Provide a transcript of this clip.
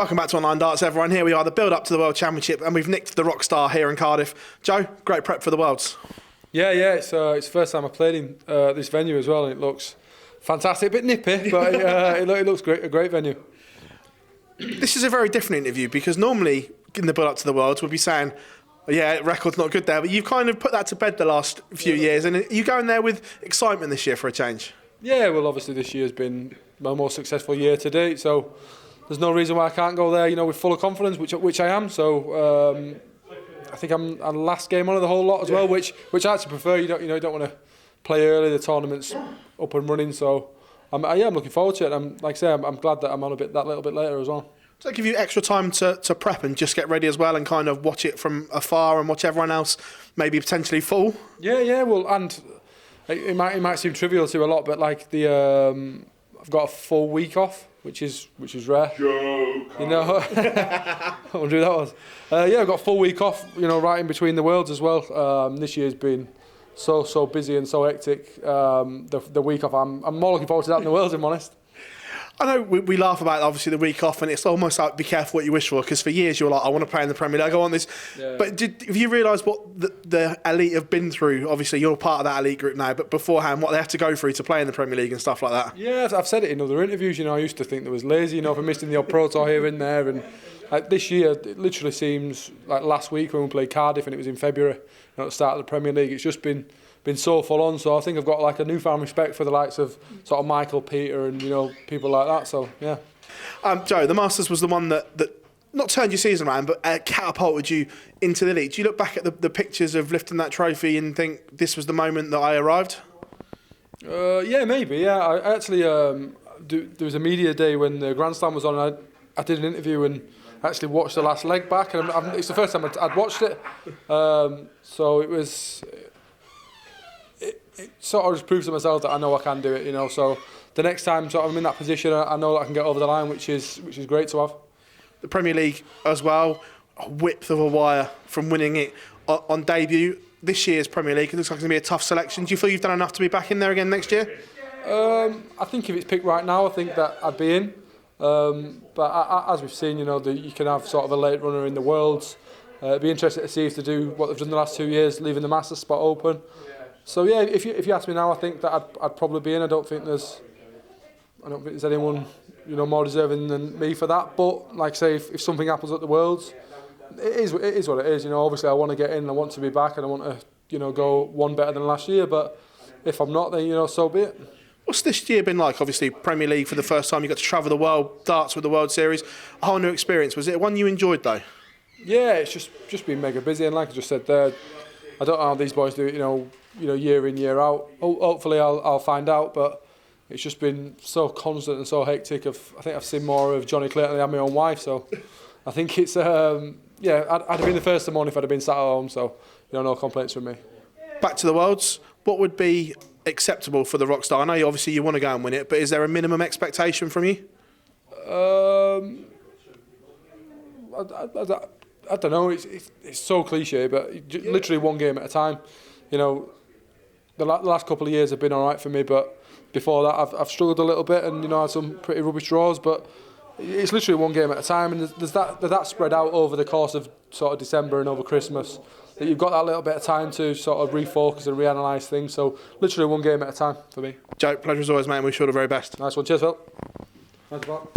Welcome back to Online Darts, everyone. Here we are, the build-up to the World Championship, and we've nicked the Rockstar here in Cardiff. Joe, great prep for the Worlds. Yeah, it's the first time I've played in this venue as well, and it looks fantastic. A bit nippy, but it looks great. A great venue. This is a very different interview because normally in the build-up to the Worlds we'd be saying, yeah, record's not good there, but you've kind of put that to bed the last few years, and you going there with excitement this year for a change? Yeah, well, obviously this year's been my most successful year to date, so there's no reason why I can't go there, with full of confidence, which I am. So I think I'm last game on of the whole lot as well, which I actually prefer. You don't want to play early. The tournament's up and running, so I'm looking forward to it. I'm glad that I'm on that little bit later as well. Does that give you extra time to prep and just get ready as well and kind of watch it from afar and watch everyone else maybe potentially fall? Yeah. Well, and it might seem trivial to a lot, but like I've got a full week off, which is rare. I wonder who that was. I've got a full week off, right in between the Worlds as well. This year's been so busy and so hectic. The week off, I'm more looking forward to that than the Worlds, if I'm honest. I know we laugh about obviously the week off, and it's almost like be careful what you wish for, because for years you were like, I want to play in the Premier League, I want this. Yeah. But have you realised what the elite have been through? Obviously you're part of that elite group now, but beforehand what they have to go through to play in the Premier League and stuff like that? Yeah, I've said it in other interviews. I used to think there was lazy, for missing the odd Pro Tour here and there, and this year it literally seems like last week when we played Cardiff and it was in February, at the start of the Premier League, it's just been so full on. So I think I've got like a newfound respect for the likes of sort of Michael, Peter, and people like that. So yeah. Joe, the Masters was the one that not turned your season around, but catapulted you into the league. Do you look back at the pictures of lifting that trophy and think this was the moment that I arrived? Yeah, maybe. Yeah, I actually there was a media day when the Grand Slam was on. And I did an interview and actually watched the last leg back, and it's the first time I'd watched it. So it was. It sort of just proves to myself that I know I can do it, So the next time I'm in that position, I know that I can get over the line, which is great to have. The Premier League as well, a width of a wire from winning it on debut. This year's Premier League, it looks like it's going to be a tough selection. Do you feel you've done enough to be back in there again next year? I think if it's picked right now, I think that I'd be in. But as we've seen, you can have sort of a late runner in the Worlds. It'd be interesting to see if they do what they've done the last 2 years, leaving the Masters spot open. So yeah, if you ask me now, I think that I'd probably be in. I don't think there's anyone more deserving than me for that. But like I say, if something happens at the Worlds, it is what it is. Obviously I want to get in, I want to be back, and I want to go one better than last year. But if I'm not, then so be it. What's this year been like? Obviously Premier League for the first time. You got to travel the world, darts with the World Series, a whole new experience. Was it one you enjoyed though? Yeah, it's just been mega busy, and like I just said there, I don't know how these boys do it. Year in, year out. Hopefully I'll find out, but it's just been so constant and so hectic. I think I've seen more of Johnny Clayton than I have my own wife, so I think it's I'd have been the first to mourn if I'd have been sat at home, so no complaints from me. Back to the Worlds, what would be acceptable for the Rockstar? I know obviously you want to go and win it, but is there a minimum expectation from you? I don't know, it's so cliche, but literally one game at a time. The last couple of years have been all right for me, but before that I've struggled a little bit and had some pretty rubbish draws. But it's literally one game at a time, and there's that spread out over the course of sort of December and over Christmas, that you've got that little bit of time to sort of refocus and reanalyse things. So literally one game at a time for me. Joe, pleasure as always, mate. We wish you all the very best. Nice one, cheers, Phil. Thanks a lot.